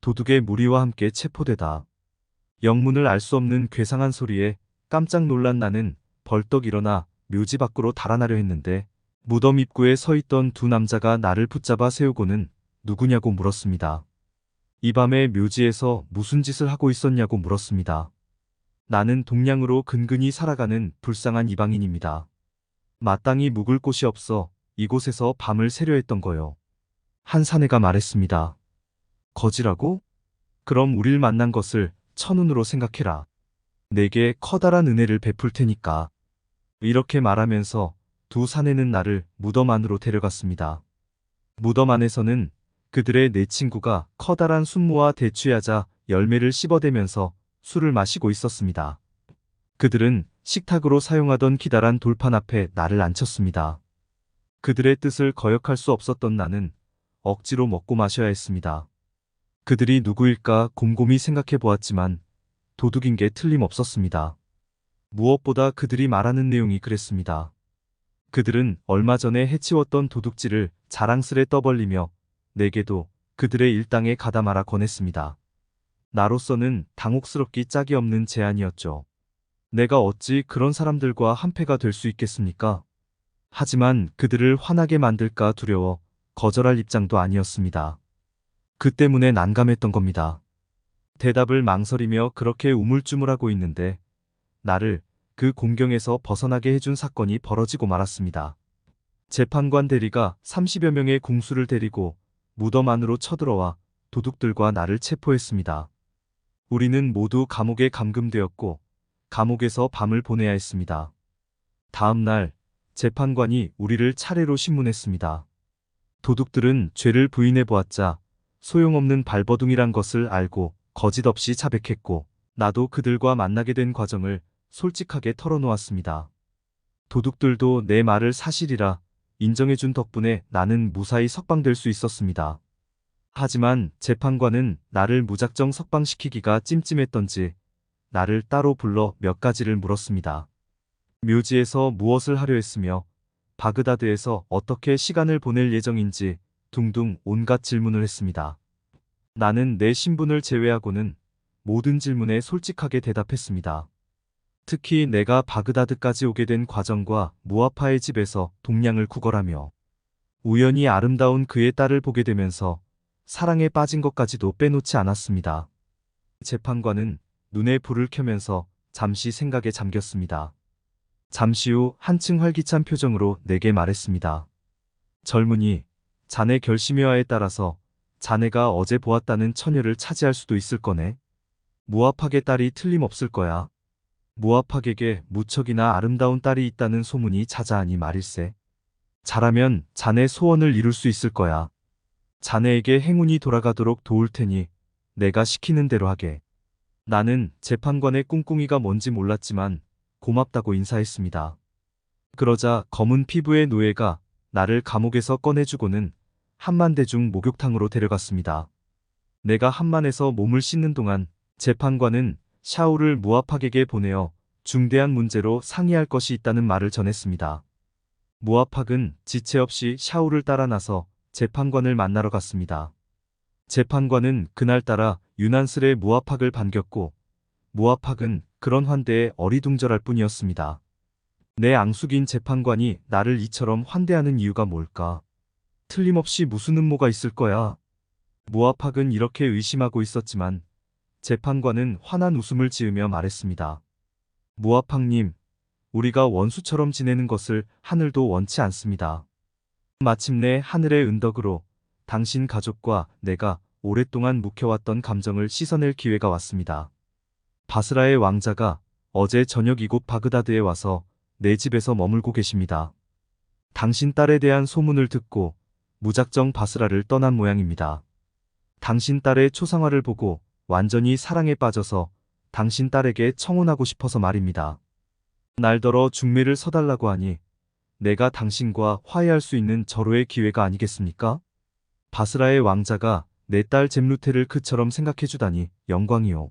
도둑의 무리와 함께 체포되다. 영문을 알 수 없는 괴상한 소리에 깜짝 놀란 나는 벌떡 일어나 묘지 밖으로 달아나려 했는데 무덤 입구에 서 있던 두 남자가 나를 붙잡아 세우고는 누구냐고 물었습니다. 이 밤에 묘지에서 무슨 짓을 하고 있었냐고 물었습니다. 나는 동량으로 근근히 살아가는 불쌍한 이방인입니다. 마땅히 묵을 곳이 없어 이곳에서 밤을 새려 했던 거요. 한 사내가 말했습니다. 거지라고? 그럼 우릴 만난 것을 천운으로 생각해라. 내게 커다란 은혜를 베풀 테니까. 이렇게 말하면서 두 사내는 나를 무덤 안으로 데려갔습니다. 무덤 안에서는 그들의 네 친구가 커다란 순무와 대추야자 열매를 씹어대면서 술을 마시고 있었습니다. 그들은 식탁으로 사용하던 기다란 돌판 앞에 나를 앉혔습니다. 그들의 뜻을 거역할 수 없었던 나는 억지로 먹고 마셔야 했습니다. 그들이 누구일까 곰곰이 생각해 보았지만 도둑인 게 틀림없었습니다. 무엇보다 그들이 말하는 내용이 그랬습니다. 그들은 얼마 전에 해치웠던 도둑질을 자랑스레 떠벌리며 내게도 그들의 일당에 가담하라 권했습니다. 나로서는 당혹스럽기 짝이 없는 제안이었죠. 내가 어찌 그런 사람들과 한패가 될 수 있겠습니까? 하지만 그들을 화나게 만들까 두려워 거절할 입장도 아니었습니다. 그 때문에 난감했던 겁니다. 대답을 망설이며 그렇게 우물쭈물하고 있는데 나를 그 공경에서 벗어나게 해준 사건이 벌어지고 말았습니다. 재판관 대리가 30여 명의 궁수를 데리고 무덤 안으로 쳐들어와 도둑들과 나를 체포했습니다. 우리는 모두 감옥에 감금되었고 감옥에서 밤을 보내야 했습니다. 다음 날 재판관이 우리를 차례로 신문했습니다. 도둑들은 죄를 부인해 보았자 소용없는 발버둥이란 것을 알고 거짓없이 자백했고 나도 그들과 만나게 된 과정을 솔직하게 털어놓았습니다. 도둑들도 내 말을 사실이라 인정해준 덕분에 나는 무사히 석방될 수 있었습니다. 하지만 재판관은 나를 무작정 석방시키기가 찜찜했던지 나를 따로 불러 몇 가지를 물었습니다. 묘지에서 무엇을 하려 했으며 바그다드에서 어떻게 시간을 보낼 예정인지 둥둥 온갖 질문을 했습니다. 나는 내 신분을 제외하고는 모든 질문에 솔직하게 대답했습니다. 특히 내가 바그다드까지 오게 된 과정과 무아파의 집에서 동량을 구걸하며 우연히 아름다운 그의 딸을 보게 되면서 사랑에 빠진 것까지도 빼놓지 않았습니다. 재판관은 눈에 불을 켜면서 잠시 생각에 잠겼습니다. 잠시 후 한층 활기찬 표정으로 내게 말했습니다. 젊은이, 자네 결심여하에 따라서 자네가 어제 보았다는 처녀를 차지할 수도 있을 거네. 무아팍의 딸이 틀림없을 거야. 무아팍에게 무척이나 아름다운 딸이 있다는 소문이 자자하니 말일세. 잘하면 자네 소원을 이룰 수 있을 거야. 자네에게 행운이 돌아가도록 도울 테니 내가 시키는 대로 하게. 나는 재판관의 꿍꿍이가 뭔지 몰랐지만 고맙다고 인사했습니다. 그러자 검은 피부의 노예가 나를 감옥에서 꺼내주고는 한만대중 목욕탕으로 데려갔습니다. 내가 한만에서 몸을 씻는 동안 재판관은 샤오를 무아팍에게 보내어 중대한 문제로 상의할 것이 있다는 말을 전했습니다. 무아팍은 지체 없이 샤오를 따라 나서 재판관을 만나러 갔습니다. 재판관은 그날따라 유난스레 무아팍을 반겼고 무아팍은 그런 환대에 어리둥절할 뿐이었습니다. 내 앙숙인 재판관이 나를 이처럼 환대하는 이유가 뭘까? 틀림없이 무슨 음모가 있을 거야. 무아팍은 이렇게 의심하고 있었지만 재판관은 환한 웃음을 지으며 말했습니다. 무아팍님, 우리가 원수처럼 지내는 것을 하늘도 원치 않습니다. 마침내 하늘의 은덕으로 당신 가족과 내가 오랫동안 묵혀왔던 감정을 씻어낼 기회가 왔습니다. 바스라의 왕자가 어제 저녁 이곳 바그다드에 와서 내 집에서 머물고 계십니다. 당신 딸에 대한 소문을 듣고 무작정 바스라를 떠난 모양입니다. 당신 딸의 초상화를 보고 완전히 사랑에 빠져서 당신 딸에게 청혼하고 싶어서 말입니다. 날더러 중매를 서달라고 하니 내가 당신과 화해할 수 있는 절호의 기회가 아니겠습니까? 바스라의 왕자가 내 딸 잼루테를 그처럼 생각해주다니 영광이요.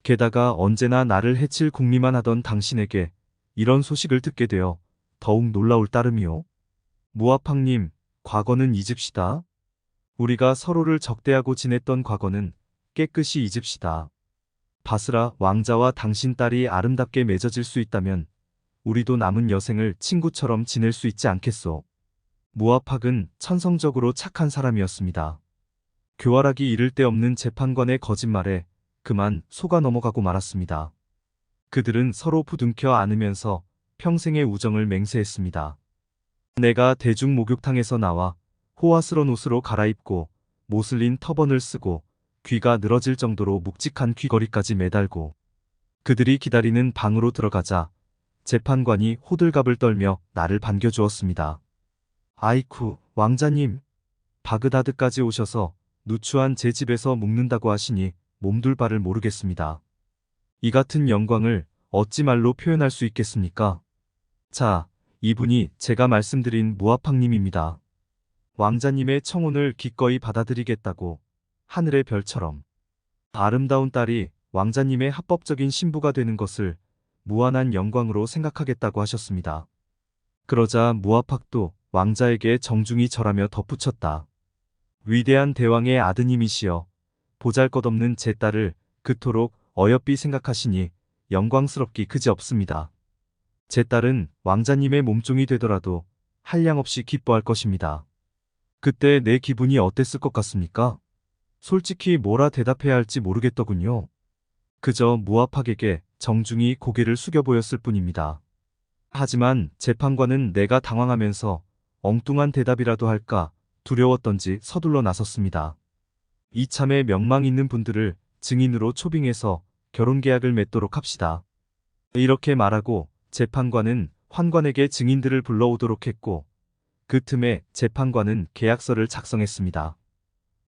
게다가 언제나 나를 해칠 궁리만 하던 당신에게 이런 소식을 듣게 되어 더욱 놀라울 따름이요. 무아팍님, 과거는 잊읍시다. 우리가 서로를 적대하고 지냈던 과거는 깨끗이 잊읍시다. 바스라 왕자와 당신 딸이 아름답게 맺어질 수 있다면 우리도 남은 여생을 친구처럼 지낼 수 있지 않겠소. 무아팍은 천성적으로 착한 사람이었습니다. 교활하기 이를 데 없는 재판관의 거짓말에 그만 속아 넘어가고 말았습니다. 그들은 서로 부둥켜 안으면서 평생의 우정을 맹세했습니다. 내가 대중 목욕탕에서 나와 호화스런 옷으로 갈아입고 모슬린 터번을 쓰고 귀가 늘어질 정도로 묵직한 귀걸이까지 매달고 그들이 기다리는 방으로 들어가자 재판관이 호들갑을 떨며 나를 반겨주었습니다. 아이쿠, 왕자님. 바그다드까지 오셔서 누추한 제 집에서 묵는다고 하시니 몸둘 바를 모르겠습니다. 이 같은 영광을 어찌 말로 표현할 수 있겠습니까? 자, 이분이 제가 말씀드린 무아팍님입니다. 왕자님의 청혼을 기꺼이 받아들이겠다고 하늘의 별처럼 아름다운 딸이 왕자님의 합법적인 신부가 되는 것을 무한한 영광으로 생각하겠다고 하셨습니다. 그러자 무아팍도 왕자에게 정중히 절하며 덧붙였다. 위대한 대왕의 아드님이시여, 보잘것없는 제 딸을 그토록 어여삐 생각하시니 영광스럽기 그지없습니다. 제 딸은 왕자님의 몸종이 되더라도 한량없이 기뻐할 것입니다. 그때 내 기분이 어땠을 것 같습니까? 솔직히 뭐라 대답해야 할지 모르겠더군요. 그저 무아팍에게 정중히 고개를 숙여 보였을 뿐입니다. 하지만 재판관은 내가 당황하면서 엉뚱한 대답이라도 할까 두려웠던지 서둘러 나섰습니다. 이참에 명망 있는 분들을 증인으로 초빙해서 결혼계약을 맺도록 합시다. 이렇게 말하고 재판관은 환관에게 증인들을 불러오도록 했고 그 틈에 재판관은 계약서를 작성했습니다.